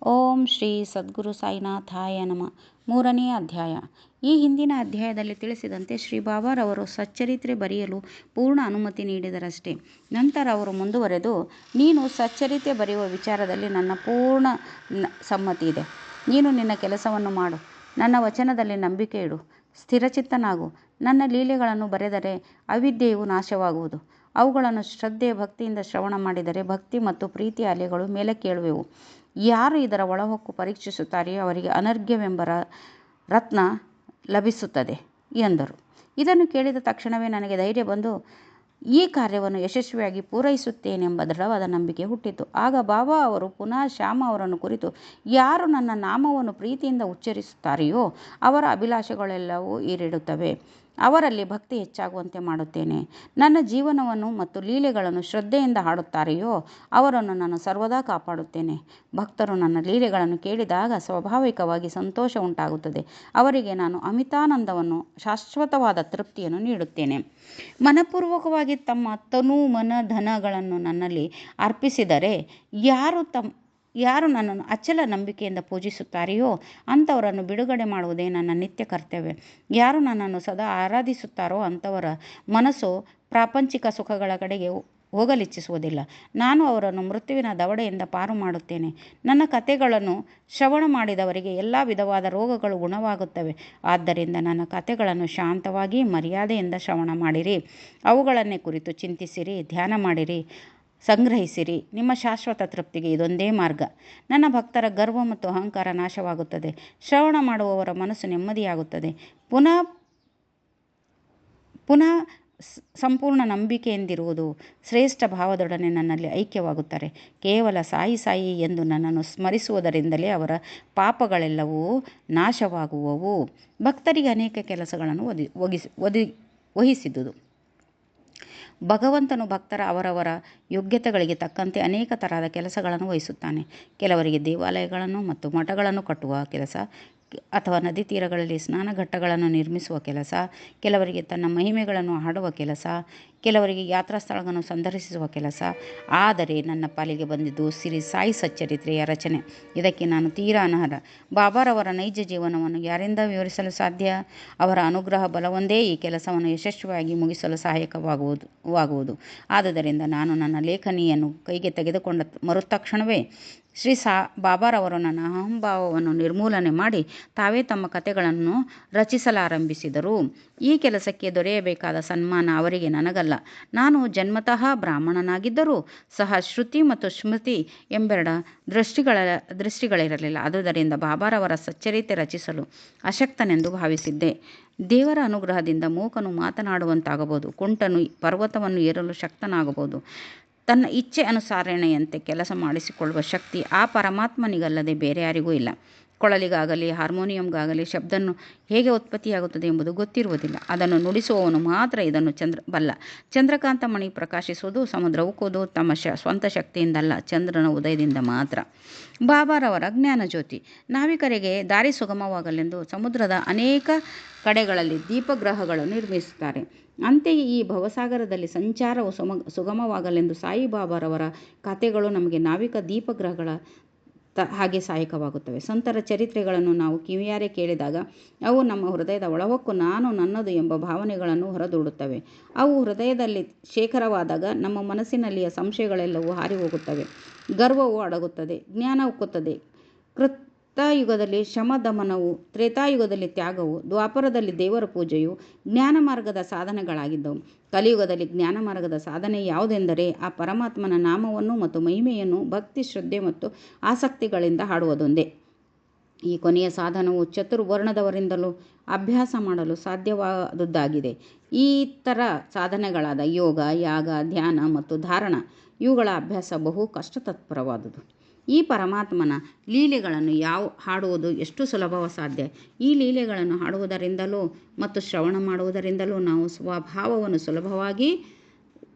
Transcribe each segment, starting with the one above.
ಓಂ ಶ್ರೀ ಸದ್ಗುರು ಸಾಯಿನಾಥಾಯ ನಮಃ. 3ನೇ ಅಧ್ಯಾಯ. ಈ ಹಿಂದಿನ ಅಧ್ಯಾಯದಲ್ಲಿ ತಿಳಿಸಿದಂತೆ ಶ್ರೀ ಬಾಬಾರವರು ಸಚ್ಚರಿತ್ರೆ ಬರೆಯಲು ಪೂರ್ಣ ಅನುಮತಿ ನೀಡಿದರಷ್ಟೇ. ನಂತರ ಅವರು ಮುಂದುವರೆದು, ನೀನು ಸಚ್ಚರಿತ್ರೆ ಬರೆಯುವ ವಿಚಾರದಲ್ಲಿ ನನ್ನ ಪೂರ್ಣ ಸಮ್ಮತಿ ಇದೆ. ನೀನು ನಿನ್ನ ಕೆಲಸವನ್ನು ಮಾಡು, ನನ್ನ ವಚನದಲ್ಲಿ ನಂಬಿಕೆ ಇಡು, ಸ್ಥಿರಚಿತ್ತನಾಗು. ನನ್ನ ಲೀಲೆಗಳನ್ನು ಬರೆದರೆ ಅವಿದ್ಯೆಯು ನಾಶವಾಗುವುದು. ಅವುಗಳನ್ನು ಶ್ರದ್ಧೆ ಭಕ್ತಿಯಿಂದ ಶ್ರವಣ ಮಾಡಿದರೆ ಭಕ್ತಿ ಮತ್ತು ಪ್ರೀತಿಯ ಅಲೆಗಳು ಮೇಲಕ್ಕೇಳುವೆವು. ಯಾರು ಇದರ ಒಳಹೊಕ್ಕು ಪರೀಕ್ಷಿಸುತ್ತಾರೆಯೋ ಅವರಿಗೆ ಅನರ್ಘ್ಯವೆಂಬ ರತ್ನ ಲಭಿಸುತ್ತದೆ ಎಂದರು. ಇದನ್ನು ಕೇಳಿದ ತಕ್ಷಣವೇ ನನಗೆ ಧೈರ್ಯ ಬಂದು ಈ ಕಾರ್ಯವನ್ನು ಯಶಸ್ವಿಯಾಗಿ ಪೂರೈಸುತ್ತೇನೆಂಬ ದೃಢವಾದ ನಂಬಿಕೆ ಹುಟ್ಟಿತು. ಆಗ ಬಾಬಾ ಅವರು ಪುನಃ ಶ್ಯಾಮ ಅವರನ್ನು ಕುರಿತು, ಯಾರು ನನ್ನ ನಾಮವನ್ನು ಪ್ರೀತಿಯಿಂದ ಉಚ್ಚರಿಸುತ್ತಾರೆಯೋ ಅವರ ಅಭಿಲಾಷೆಗಳೆಲ್ಲವೂ ಈಡೇರುತ್ತವೆ. ಅವರಲ್ಲಿ ಭಕ್ತಿ ಹೆಚ್ಚಾಗುವಂತೆ ಮಾಡುತ್ತೇನೆ. ನನ್ನ ಜೀವನವನ್ನು ಮತ್ತು ಲೀಲೆಗಳನ್ನು ಶ್ರದ್ಧೆಯಿಂದ ಹಾಡುತ್ತಾರೆಯೋ ಅವರನ್ನು ನಾನು ಸರ್ವದಾ ಕಾಪಾಡುತ್ತೇನೆ. ಭಕ್ತರು ನನ್ನ ಲೀಲೆಗಳನ್ನು ಕೇಳಿದಾಗ ಸ್ವಾಭಾವಿಕವಾಗಿ ಸಂತೋಷ ಉಂಟಾಗುತ್ತದೆ. ಅವರಿಗೆ ನಾನು ಅಮಿತಾನಂದವನ್ನು, ಶಾಶ್ವತವಾದ ತೃಪ್ತಿಯನ್ನು ನೀಡುತ್ತೇನೆ. ಮನಪೂರ್ವಕವಾಗಿ ತಮ್ಮ ತನು ಮನ ಧನಗಳನ್ನು ನನ್ನಲ್ಲಿ ಅರ್ಪಿಸಿದರೆ ಯಾರು ನನ್ನನ್ನು ಅಚಲ ನಂಬಿಕೆಯಿಂದ ಪೂಜಿಸುತ್ತಾರೆಯೋ ಅಂಥವರನ್ನು ಬಿಡುಗಡೆ ಮಾಡುವುದೇ ನನ್ನ ನಿತ್ಯ ಕರ್ತವ್ಯ. ಯಾರು ನನ್ನನ್ನು ಸದಾ ಆರಾಧಿಸುತ್ತಾರೋ ಅಂಥವರ ಮನಸ್ಸು ಪ್ರಾಪಂಚಿಕ ಸುಖಗಳ ಕಡೆಗೆ ಹೋಗಲಿಚ್ಛಿಸುವುದಿಲ್ಲ. ನಾನು ಅವರನ್ನು ಮೃತ್ಯುವಿನ ದವಡೆಯಿಂದ ಪಾರು ಮಾಡುತ್ತೇನೆ. ನನ್ನ ಕಥೆಗಳನ್ನು ಶ್ರವಣ ಮಾಡಿದವರಿಗೆ ಎಲ್ಲ ವಿಧವಾದ ರೋಗಗಳು ಗುಣವಾಗುತ್ತವೆ. ಆದ್ದರಿಂದ ನನ್ನ ಕಥೆಗಳನ್ನು ಶಾಂತವಾಗಿ ಮರ್ಯಾದೆಯಿಂದ ಶ್ರವಣ ಮಾಡಿರಿ. ಅವುಗಳನ್ನೇ ಕುರಿತು ಚಿಂತಿಸಿರಿ, ಧ್ಯಾನ ಮಾಡಿರಿ, ಸಂಗ್ರಹಿಸಿರಿ. ನಿಮ್ಮ ಶಾಶ್ವತ ತೃಪ್ತಿಗೆ ಇದೊಂದೇ ಮಾರ್ಗ. ನನ್ನ ಭಕ್ತರ ಗರ್ವ ಮತ್ತು ಅಹಂಕಾರ ನಾಶವಾಗುತ್ತದೆ. ಶ್ರವಣ ಮಾಡುವವರ ಮನಸ್ಸು ನೆಮ್ಮದಿಯಾಗುತ್ತದೆ. ಪುನಃ ಸಂಪೂರ್ಣ ನಂಬಿಕೆಯಿಂದಿರುವುದು ಶ್ರೇಷ್ಠ ಭಾವದೊಡನೆ ನನ್ನಲ್ಲಿ ಐಕ್ಯವಾಗುತ್ತಾರೆ. ಕೇವಲ ಸಾಯಿ ಸಾಯಿ ಎಂದು ನನ್ನನ್ನು ಸ್ಮರಿಸುವುದರಿಂದಲೇ ಅವರ ಪಾಪಗಳೆಲ್ಲವೂ ನಾಶವಾಗುವವು. ಭಕ್ತರಿಗೆ ಅನೇಕ ಕೆಲಸಗಳನ್ನು ವಹಿಸಿದುದು. ಭಗವಂತನು ಭಕ್ತರ ಅವರವರ ಯೋಗ್ಯತೆಗಳಿಗೆ ತಕ್ಕಂತೆ ಅನೇಕ ತರಹದ ಕೆಲಸಗಳನ್ನು ವಹಿಸುತ್ತಾನೆ. ಕೆಲವರಿಗೆ ದೇವಾಲಯಗಳನ್ನು ಮತ್ತು ಮಠಗಳನ್ನು ಕಟ್ಟುವ ಕೆಲಸ, ಅಥವಾ ನದಿ ತೀರಗಳಲ್ಲಿ ಸ್ನಾನಘಟ್ಟಗಳನ್ನು ನಿರ್ಮಿಸುವ ಕೆಲಸ, ಕೆಲವರಿಗೆ ತನ್ನ ಮಹಿಮೆಗಳನ್ನು ಹಾಡುವ ಕೆಲಸ, ಕೆಲವರಿಗೆ ಯಾತ್ರಾ ಸ್ಥಳಗಳನ್ನು ಸಂದರ್ಶಿಸುವ ಕೆಲಸ. ಆದರೆ ನನ್ನ ಪಾಲಿಗೆ ಬಂದಿದ್ದು ಶ್ರೀ ಸಾಯಿ ಸಚ್ಚರಿತ್ರೆಯ ರಚನೆ. ಇದಕ್ಕೆ ನಾನು ತೀರಾ ಅನರ್ಹ. ಬಾಬಾರವರ ನೈಜ ಜೀವನವನ್ನು ಯಾರಿಂದ ವಿವರಿಸಲು ಸಾಧ್ಯ? ಅವರ ಅನುಗ್ರಹ ಬಲವೊಂದೇ ಈ ಕೆಲಸವನ್ನು ಯಶಸ್ವಿಯಾಗಿ ಮುಗಿಸಲು ಸಹಾಯಕವಾಗುವುದು. ಆದುದರಿಂದ ನಾನು ನನ್ನ ಲೇಖನಿಯನ್ನು ಕೈಗೆ ತೆಗೆದುಕೊಂಡ ಮರುತಕ್ಷಣವೇ ಶ್ರೀ ಬಾಬಾರವರು ನನ್ನ ಅಹಂಭಾವವನ್ನು ನಿರ್ಮೂಲನೆ ಮಾಡಿ ತಾವೇ ತಮ್ಮ ಕಥೆಗಳನ್ನು ರಚಿಸಲಾರಂಭಿಸಿದರು. ಈ ಕೆಲಸಕ್ಕೆ ದೊರೆಯಬೇಕಾದ ಸನ್ಮಾನ ಅವರಿಗೆ ನನಗಲ್ಲ. ನಾನು ಜನ್ಮತಃ ಬ್ರಾಹ್ಮಣನಾಗಿದ್ದರೂ ಸಹ ಶ್ರುತಿ ಮತ್ತು ಸ್ಮೃತಿ ಎಂಬೆರಡ ದೃಷ್ಟಿಗಳಿರಲಿಲ್ಲ. ಆದುದರಿಂದ ಬಾಬಾರವರ ಸಚ್ಚರಿತ್ರೆ ರಚಿಸಲು ಅಶಕ್ತನೆಂದು ಭಾವಿಸಿದ್ದೆ. ದೇವರ ಅನುಗ್ರಹದಿಂದ ಮೂಕನು ಮಾತನಾಡುವಂತಾಗಬಹುದು, ಕುಂಟನು ಪರ್ವತವನ್ನು ಏರಲು ಶಕ್ತನಾಗಬಹುದು. ತನ್ನ ಇಚ್ಛೆ ಅನುಸರಣೆಯಂತೆ ಕೆಲಸ ಮಾಡಿಸಿಕೊಳ್ಳುವ ಶಕ್ತಿ ಆ ಪರಮಾತ್ಮನಿಗಲ್ಲದೆ ಬೇರೆ ಯಾರಿಗೂ ಇಲ್ಲ. ಕೊಳಲಿಗಾಗಲಿ ಹಾರ್ಮೋನಿಯಂಗಾಗಲಿ ಶಬ್ದನು ಹೇಗೆ ಉತ್ಪತ್ತಿಯಾಗುತ್ತದೆ ಎಂಬುದು ಗೊತ್ತಿರುವುದಿಲ್ಲ. ಅದನ್ನು ನುಡಿಸುವವನು ಮಾತ್ರ ಇದನ್ನು ಬಲ್ಲ. ಚಂದ್ರಕಾಂತ ಮಣಿ ಪ್ರಕಾಶಿಸುವುದು, ಸಮುದ್ರ ಉಕ್ಕುವುದು ತಮ್ಮ ಸ್ವಂತ ಶಕ್ತಿಯಿಂದಲ್ಲ, ಚಂದ್ರನ ಉದಯದಿಂದ ಮಾತ್ರ. ಬಾಬಾರವರ ಜ್ಞಾನಜ್ಯೋತಿ. ನಾವಿಕರಿಗೆ ದಾರಿ ಸುಗಮವಾಗಲೆಂದು ಸಮುದ್ರದ ಅನೇಕ ಕಡೆಗಳಲ್ಲಿ ದೀಪಗ್ರಹಗಳನ್ನು ನಿರ್ಮಿಸುತ್ತಾರೆ. ಅಂತೆಯೇ ಈ ಭವಸಾಗರದಲ್ಲಿ ಸಂಚಾರವು ಸುಗಮವಾಗಲೆಂದು ಸಾಯಿಬಾಬಾರವರ ಕಥೆಗಳು ನಮಗೆ ನಾವಿಕ ದೀಪಗ್ರಹಗಳ ಹಾಗೆ ಸಹಾಯಕವಾಗುತ್ತವೆ. ಸಂತರ ಚರಿತ್ರೆಗಳನ್ನು ನಾವು ಕಿವಿಯಾರೆ ಕೇಳಿದಾಗ ಅವು ನಮ್ಮ ಹೃದಯದ ಒಳಹೊಕ್ಕು ನಾನು ನನ್ನದು ಎಂಬ ಭಾವನೆಗಳನ್ನು ಹೊರದೂಡುತ್ತವೆ. ಅವು ಹೃದಯದಲ್ಲಿ ಶೇಖರವಾದಾಗ ನಮ್ಮ ಮನಸ್ಸಿನಲ್ಲಿಯ ಸಂಶಯಗಳೆಲ್ಲವೂ ಹಾರಿ ಹೋಗುತ್ತವೆ. ಗರ್ವವು ಅಡಗುತ್ತದೆ, ಜ್ಞಾನ ಉಕ್ಕುತ್ತದೆ. ಕೃತಯುಗದಲ್ಲಿ ಶಮದಮನವು, ತ್ರೇತಾಯುಗದಲ್ಲಿ ತ್ಯಾಗವು, ದ್ವಾಪರದಲ್ಲಿ ದೇವರ ಪೂಜೆಯು ಜ್ಞಾನ ಮಾರ್ಗದ ಸಾಧನೆಗಳಾಗಿದ್ದವು. ಕಲಿಯುಗದಲ್ಲಿ ಜ್ಞಾನ ಮಾರ್ಗದ ಸಾಧನೆ ಯಾವುದೆಂದರೆ ಆ ಪರಮಾತ್ಮನ ನಾಮವನ್ನು ಮತ್ತು ಮಹಿಮೆಯನ್ನು ಭಕ್ತಿ, ಶ್ರದ್ಧೆ ಮತ್ತು ಆಸಕ್ತಿಗಳಿಂದ ಹಾಡುವುದೊಂದೇ. ಈ ಕೊನೆಯ ಸಾಧನವು ಚತುರ್ವರ್ಣದವರಿಂದಲೂ ಅಭ್ಯಾಸ ಮಾಡಲು ಸಾಧ್ಯವಾದುದಾಗಿದೆ. ಈ ಇತರ ಸಾಧನೆಗಳಾದ ಯೋಗ, ಯಾಗ, ಧ್ಯಾನ ಮತ್ತು ಧಾರಣ ಇವುಗಳ ಅಭ್ಯಾಸ ಬಹು ಕಷ್ಟತತ್ಪರವಾದುದು. ಈ ಪರಮಾತ್ಮನ ಲೀಲೆಗಳನ್ನು ಹಾಡುವುದು ಎಷ್ಟು ಸುಲಭವ ಸಾಧ್ಯ. ಈ ಲೀಲೆಗಳನ್ನು ಹಾಡುವುದರಿಂದಲೂ ಮತ್ತು ಶ್ರವಣ ಮಾಡುವುದರಿಂದಲೂ ನಾವು ಸ್ವಭಾವವನ್ನು ಸುಲಭವಾಗಿ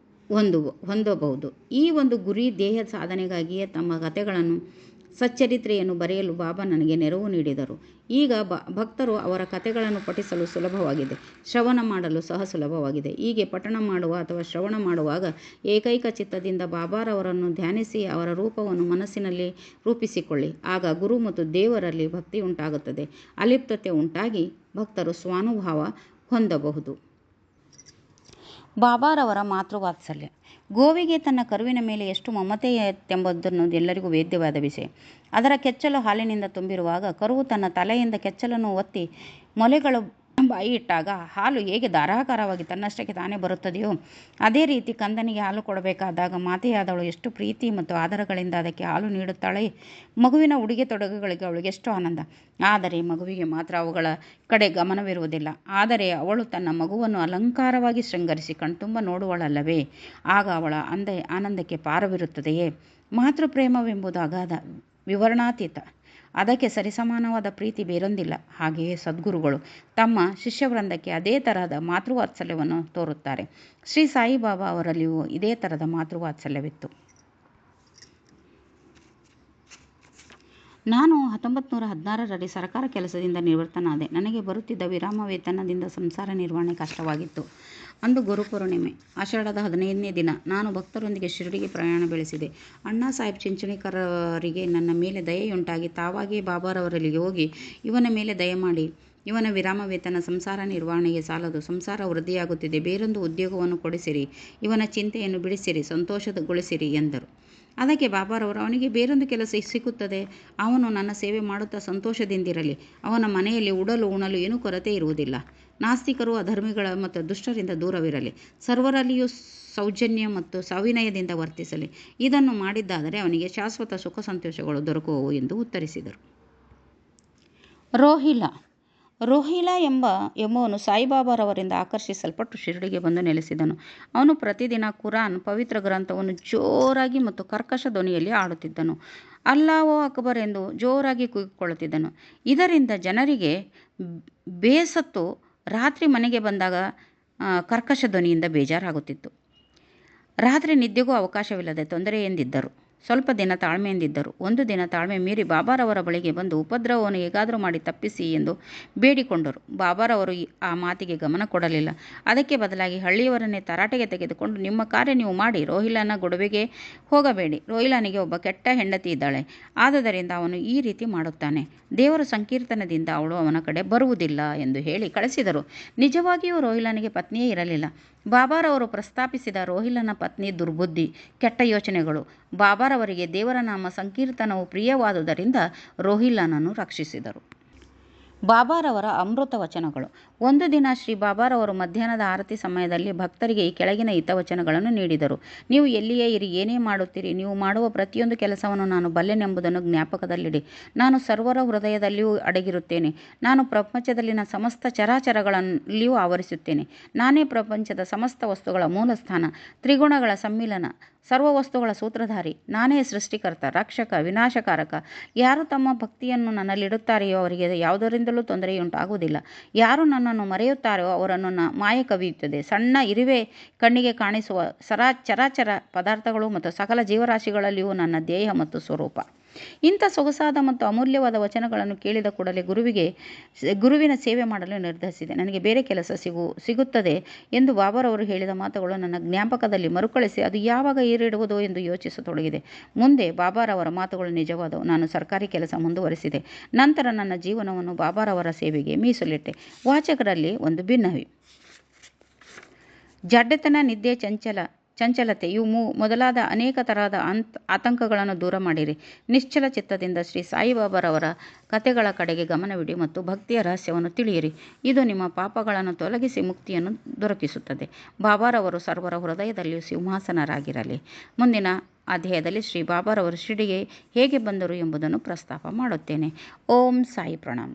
ಹೊಂದಬಹುದು. ಈ ಒಂದು ಗುರಿ ದೇಹ ಸಾಧನೆಗಾಗಿಯೇ ತಮ್ಮ ಕಥೆಗಳನ್ನು ಸಚ್ಚರಿತ್ರೆಯನ್ನು ಬರೆಯಲು ಬಾಬಾ ನನಗೆ ನೆರವು ನೀಡಿದರು. ಈಗ ಭಕ್ತರು ಅವರ ಕಥೆಗಳನ್ನು ಪಠಿಸಲು ಸುಲಭವಾಗಿದೆ, ಶ್ರವಣ ಮಾಡಲು ಸಹ ಸುಲಭವಾಗಿದೆ. ಹೀಗೆ ಪಠಣ ಮಾಡುವ ಅಥವಾ ಶ್ರವಣ ಮಾಡುವಾಗ ಏಕೈಕ ಚಿತ್ತದಿಂದ ಬಾಬಾರವರನ್ನು ಧ್ಯಾನಿಸಿ ಅವರ ರೂಪವನ್ನು ಮನಸ್ಸಿನಲ್ಲಿ ರೂಪಿಸಿಕೊಳ್ಳಿ. ಆಗ ಗುರು ಮತ್ತು ದೇವರಲ್ಲಿ ಭಕ್ತಿ ಉಂಟಾಗುತ್ತದೆ. ಅಲಿಪ್ತತೆ ಉಂಟಾಗಿ ಭಕ್ತರು ಸ್ವಾನುಭಾವ ಹೊಂದಬಹುದು. ಬಾಬಾರವರ ಮಾತೃವಾತ್ಸಲ್ಯ. ಗೋವಿಗೆ ತನ್ನ ಕರುವಿನ ಮೇಲೆ ಎಷ್ಟು ಮಮತೆ ಎಂಬುದನ್ನು ಎಲ್ಲರಿಗೂ ವೇದ್ಯವಾದ ವಿಷಯ. ಅದರ ಕೆಚ್ಚಲು ಹಾಲಿನಿಂದ ತುಂಬಿರುವಾಗ ಕರುವು ತನ್ನ ತಲೆಯಿಂದ ಕೆಚ್ಚಲನ್ನು ಒತ್ತಿ ಮೊಲೆಗಳು ಬಾಯಿ ಇಟ್ಟಾಗ ಹಾಲು ಹೇಗೆ ಧಾರಾಕಾರವಾಗಿ ತನ್ನಷ್ಟಕ್ಕೆ ತಾನೇ ಬರುತ್ತದೆಯೋ ಅದೇ ರೀತಿ ಕಂದನಿಗೆ ಹಾಲು ಕೊಡಬೇಕಾದಾಗ ಮಾತೆಯಾದವಳು ಎಷ್ಟು ಪ್ರೀತಿ ಮತ್ತು ಆದರಗಳಿಂದ ಅದಕ್ಕೆ ಹಾಲು ನೀಡುತ್ತಾಳೆ. ಮಗುವಿನ ಉಡುಗೆ ತೊಡುಗೆಗಳಿಗೆ ಅವಳಿಗೆ ಎಷ್ಟು ಆನಂದ. ಆದರೆ ಮಗುವಿಗೆ ಮಾತ್ರ ಅವುಗಳ ಕಡೆ ಗಮನವಿರುವುದಿಲ್ಲ. ಆದರೆ ಅವಳು ತನ್ನ ಮಗುವನ್ನು ಅಲಂಕಾರವಾಗಿ ಶೃಂಗರಿಸಿ ಕಣ್ತುಂಬ ನೋಡುವಳಲ್ಲವೇ, ಆಗ ಅವಳ ಆನಂದಕ್ಕೆ ಪಾರವಿರುತ್ತದೆಯೇ? ಮಾತೃಪ್ರೇಮವೆಂಬುದು ಅಗಾಧ, ವಿವರಣಾತೀತ. ಅದಕ್ಕೆ ಸರಿಸಮಾನವಾದ ಪ್ರೀತಿ ಬೇರೊಂದಿಲ್ಲ. ಹಾಗೆಯೇ ಸದ್ಗುರುಗಳು ತಮ್ಮ ಶಿಷ್ಯವೃಂದಕ್ಕೆ ಅದೇ ತರಹದ ಮಾತೃವಾತ್ಸಲ್ಯವನ್ನು ತೋರುತ್ತಾರೆ. ಶ್ರೀ ಸಾಯಿಬಾಬಾ ಅವರಲ್ಲಿಯೂ ಇದೇ ಥರದ ಮಾತೃವಾತ್ಸಲ್ಯವಿತ್ತು. ನಾನು 1916ರಲ್ಲಿ ಸರಕಾರ ಕೆಲಸದಿಂದ ನಿವೃತ್ತನಾದೆ. ನನಗೆ ಬರುತ್ತಿದ್ದ ವಿರಾಮ ವೇತನದಿಂದ ಸಂಸಾರ ನಿರ್ವಹಣೆ ಕಷ್ಟವಾಗಿತ್ತು. ಅಂದು ಗುರುಪೂರ್ಣಿಮೆ, ಆಷಾಢದ 15ನೇ ದಿನ. ನಾನು ಭಕ್ತರೊಂದಿಗೆ ಶಿರಡಿಗೆ ಪ್ರಯಾಣ ಬೆಳೆಸಿದೆ. ಅಣ್ಣಾ ಸಾಹೇಬ್ ಚಿಂಚಣಿಕರರಿಗೆ ನನ್ನ ಮೇಲೆ ದಯೆಯುಂಟಾಗಿ ತಾವಾಗಿಯೇ ಬಾಬಾರವರಲ್ಲಿಗೆ ಹೋಗಿ, ಇವನ ಮೇಲೆ ದಯಮಾಡಿ, ಇವನ ವಿರಾಮ ವೇತನ ಸಂಸಾರ ನಿರ್ವಹಣೆಗೆ ಸಾಲದು, ಸಂಸಾರ ವೃದ್ಧಿಯಾಗುತ್ತಿದೆ, ಬೇರೊಂದು ಉದ್ಯೋಗವನ್ನು ಕೊಡಿಸಿರಿ, ಇವನ ಚಿಂತೆಯನ್ನು ಬಿಡಿಸಿರಿ, ಸಂತೋಷಗೊಳಿಸಿರಿ ಎಂದರು. ಅದಕ್ಕೆ ಬಾಬಾರವರು, ಅವನಿಗೆ ಬೇರೊಂದು ಕೆಲಸ ಸಿಕ್ಕುತ್ತದೆ, ಅವನು ನನ್ನ ಸೇವೆ ಮಾಡುತ್ತಾ ಸಂತೋಷದಿಂದಿರಲಿ, ಅವನ ಮನೆಯಲ್ಲಿ ಉಣಲು ಏನೂ ಕೊರತೆ ಇರುವುದಿಲ್ಲ, ನಾಸ್ತಿಕರು ಅಧರ್ಮಿಗಳ ಮತ್ತು ದುಷ್ಟರಿಂದ ದೂರವಿರಲಿ, ಸರ್ವರಲ್ಲಿಯೂ ಸೌಜನ್ಯ ಮತ್ತು ಸವಿನಯದಿಂದ ವರ್ತಿಸಲಿ. ಇದನ್ನು ಮಾಡಿದ್ದಾದರೆ ಅವನಿಗೆ ಶಾಶ್ವತ ಸುಖ ಸಂತೋಷಗಳು ದೊರಕುವವು ಎಂದು ಉತ್ತರಿಸಿದರು. ರೋಹಿಲಾ ಎಂಬುವನು ಸಾಯಿಬಾಬಾರವರಿಂದ ಆಕರ್ಷಿಸಲ್ಪಟ್ಟು ಶಿರಡಿಗೆ ಬಂದು ನೆಲೆಸಿದನು. ಅವನು ಪ್ರತಿದಿನ ಕುರಾನ್, ಪವಿತ್ರ ಗ್ರಂಥವನ್ನು ಜೋರಾಗಿ ಮತ್ತು ಕರ್ಕಶ ಧ್ವನಿಯಲ್ಲಿ ಆಡುತ್ತಿದ್ದನು. ಅಲ್ಲಾಹು ಅಕ್ಬರ್ ಎಂದು ಜೋರಾಗಿ ಕೂಗಿಕೊಳ್ಳುತ್ತಿದ್ದನು. ಇದರಿಂದ ಜನರಿಗೆ ಬೇಸತ್ತು ರಾತ್ರಿ ಮನೆಗೆ ಬಂದಾಗ ಕರ್ಕಶ ಧ್ವನಿಯಿಂದ ಬೇಜಾರಾಗುತ್ತಿತ್ತು. ರಾತ್ರಿ ನಿದ್ದೆಗೂ ಅವಕಾಶವಿಲ್ಲದೆ ತೊಂದರೆಯಿಂದಿದ್ದರು. ಸ್ವಲ್ಪ ದಿನ ತಾಳ್ಮೆಯಿಂದಿದ್ದರು. ಒಂದು ದಿನ ತಾಳ್ಮೆ ಮೀರಿ ಬಾಬಾರವರ ಬಳಿಗೆ ಬಂದು ಉಪದ್ರವವನ್ನು ಹೇಗಾದರೂ ಮಾಡಿ ತಪ್ಪಿಸಿ ಎಂದು ಬೇಡಿಕೊಂಡರು. ಬಾಬಾರವರು ಆ ಮಾತಿಗೆ ಗಮನ ಕೊಡಲಿಲ್ಲ. ಅದಕ್ಕೆ ಬದಲಾಗಿ ಹಳ್ಳಿಯವರನ್ನೇ ತರಾಟೆಗೆ ತೆಗೆದುಕೊಂಡು, ನಿಮ್ಮ ಕಾರ್ಯ ನೀವು ಮಾಡಿ, ರೋಹಿಲಾನ ಗೊಡವೆಗೆ ಹೋಗಬೇಡಿ. ರೋಹಿಲಾನಿಗೆ ಒಬ್ಬ ಕೆಟ್ಟ ಹೆಂಡತಿ ಇದ್ದಾಳೆ, ಆದುದರಿಂದ ಅವನು ಈ ರೀತಿ ಮಾಡುತ್ತಾನೆ. ದೇವರ ಸಂಕೀರ್ತನದಿಂದ ಅವಳು ಅವನ ಕಡೆ ಬರುವುದಿಲ್ಲ ಎಂದು ಹೇಳಿ ಕಳಿಸಿದರು. ನಿಜವಾಗಿಯೂ ರೋಹಿಲಾನಿಗೆ ಪತ್ನಿಯೇ ಇರಲಿಲ್ಲ. ಬಾಬಾರವರು ಪ್ರಸ್ತಾಪಿಸಿದ ರೋಹಿಲನ ಪತ್ನಿ ದುರ್ಬುದ್ಧಿ, ಕೆಟ್ಟ ಯೋಚನೆಗಳು. ಬಾಬಾರವರಿಗೆ ದೇವರ ನಾಮ ಸಂಕೀರ್ತನವು ಪ್ರಿಯವಾದುದರಿಂದ ರೋಹಿಲನನ್ನು ರಕ್ಷಿಸಿದರು. ಬಾಬಾರವರ ಅಮೃತ ವಚನಗಳು. ಒಂದು ದಿನ ಶ್ರೀ ಬಾಬಾರವರು ಮಧ್ಯಾಹ್ನದ ಆರತಿ ಸಮಯದಲ್ಲಿ ಭಕ್ತರಿಗೆ ಈ ಕೆಳಗಿನ ಹಿತವಚನಗಳನ್ನು ನೀಡಿದರು. ನೀವು ಎಲ್ಲಿಯೇ ಇರಿ, ಏನೇ ಮಾಡುತ್ತೀರಿ, ನೀವು ಮಾಡುವ ಪ್ರತಿಯೊಂದು ಕೆಲಸವನ್ನು ನಾನು ಬಲ್ಲೆನೆಂಬುದನ್ನು ಜ್ಞಾಪಕದಲ್ಲಿಡಿ. ನಾನು ಸರ್ವರ ಹೃದಯದಲ್ಲಿಯೂ ಅಡಗಿರುತ್ತೇನೆ. ನಾನು ಪ್ರಪಂಚದಲ್ಲಿನ ಸಮಸ್ತ ಚರಾಚರಗಳಲ್ಲಿಯೂ ಆವರಿಸುತ್ತೇನೆ. ನಾನೇ ಪ್ರಪಂಚದ ಸಮಸ್ತ ವಸ್ತುಗಳ ಮೂಲಸ್ಥಾನ, ತ್ರಿಗುಣಗಳ ಸಮ್ಮಿಲನ, ಸರ್ವ ವಸ್ತುಗಳ ಸೂತ್ರಧಾರಿ. ನಾನೇ ಸೃಷ್ಟಿಕರ್ತ, ರಕ್ಷಕ, ವಿನಾಶಕಾರಕ. ಯಾರು ತಮ್ಮ ಭಕ್ತಿಯನ್ನು ನನ್ನಲ್ಲಿಡುತ್ತಾರೆಯೋ ಅವರಿಗೆ ಯಾವುದರಿಂದಲೂ ತೊಂದರೆಯುಂಟಾಗುವುದಿಲ್ಲ. ಯಾರು ನನ್ನನ್ನು ಮರೆಯುತ್ತಾರೋ ಅವರನ್ನು ಮಾಯೆ ಕವಿಯುತ್ತದೆ. ಸಣ್ಣ ಇರುವೆ ಕಣ್ಣಿಗೆ ಕಾಣಿಸುವ ಚರಾಚರ ಪದಾರ್ಥಗಳು ಮತ್ತು ಸಕಲ ಜೀವರಾಶಿಗಳಲ್ಲಿಯೂ ನನ್ನ ದೇಹ ಮತ್ತು ಸ್ವರೂಪ. ಇಂಥ ಸೊಗಸಾದ ಮತ್ತು ಅಮೂಲ್ಯವಾದ ವಚನಗಳನ್ನು ಕೇಳಿದ ಕೂಡಲೇ ಗುರುವಿನ ಸೇವೆ ಮಾಡಲು ನಿರ್ಧರಿಸಿದೆ. ನನಗೆ ಬೇರೆ ಕೆಲಸ ಸಿಗುತ್ತದೆ ಎಂದು ಬಾಬಾರವರು ಹೇಳಿದ ಮಾತುಗಳು ನನ್ನ ಜ್ಞಾಪಕದಲ್ಲಿ ಮರುಕಳಿಸಿ ಅದು ಯಾವಾಗ ಏರಿಡುವುದೋ ಎಂದು ಯೋಚಿಸತೊಡಗಿದೆ. ಮುಂದೆ ಬಾಬಾರವರ ಮಾತುಗಳು ನಿಜವಾದವು. ನಾನು ಸರ್ಕಾರಿ ಕೆಲಸ ಮುಂದುವರೆಸಿದೆ. ನಂತರ ನನ್ನ ಜೀವನವನ್ನು ಬಾಬಾರವರ ಸೇವೆಗೆ ಮೀಸಲಿಟ್ಟೆ. ವಾಚಕರಲ್ಲಿ ಒಂದು ಭಿನ್ನವಿ. ಜಡ್ಡತನ, ನಿದ್ದೆ, ಚಂಚಲತೆ ಇವು ಮೊದಲಾದ ಅನೇಕ ತರಹದ ಆತಂಕಗಳನ್ನು ದೂರ ಮಾಡಿರಿ. ನಿಶ್ಚಲ ಚಿತ್ತದಿಂದ ಶ್ರೀ ಸಾಯಿಬಾಬಾರವರ ಕಥೆಗಳ ಕಡೆಗೆ ಗಮನವಿಡಿ ಮತ್ತು ಭಕ್ತಿಯ ರಹಸ್ಯವನ್ನು ತಿಳಿಯಿರಿ. ಇದು ನಿಮ್ಮ ಪಾಪಗಳನ್ನು ತೊಲಗಿಸಿ ಮುಕ್ತಿಯನ್ನು ದೊರಕಿಸುತ್ತದೆ. ಬಾಬಾರವರು ಸರ್ವರ ಹೃದಯದಲ್ಲಿಯೂ ಸಿಂಹಾಸನರಾಗಿರಲಿ. ಮುಂದಿನ ಅಧ್ಯಾಯದಲ್ಲಿ ಶ್ರೀ ಬಾಬಾರವರು ಶಿರಡಿಗೆ ಹೇಗೆ ಬಂದರು ಎಂಬುದನ್ನು ಪ್ರಸ್ತಾಪ ಮಾಡುತ್ತೇನೆ. ಓಂ ಸಾಯಿ ಪ್ರಣಾಮ.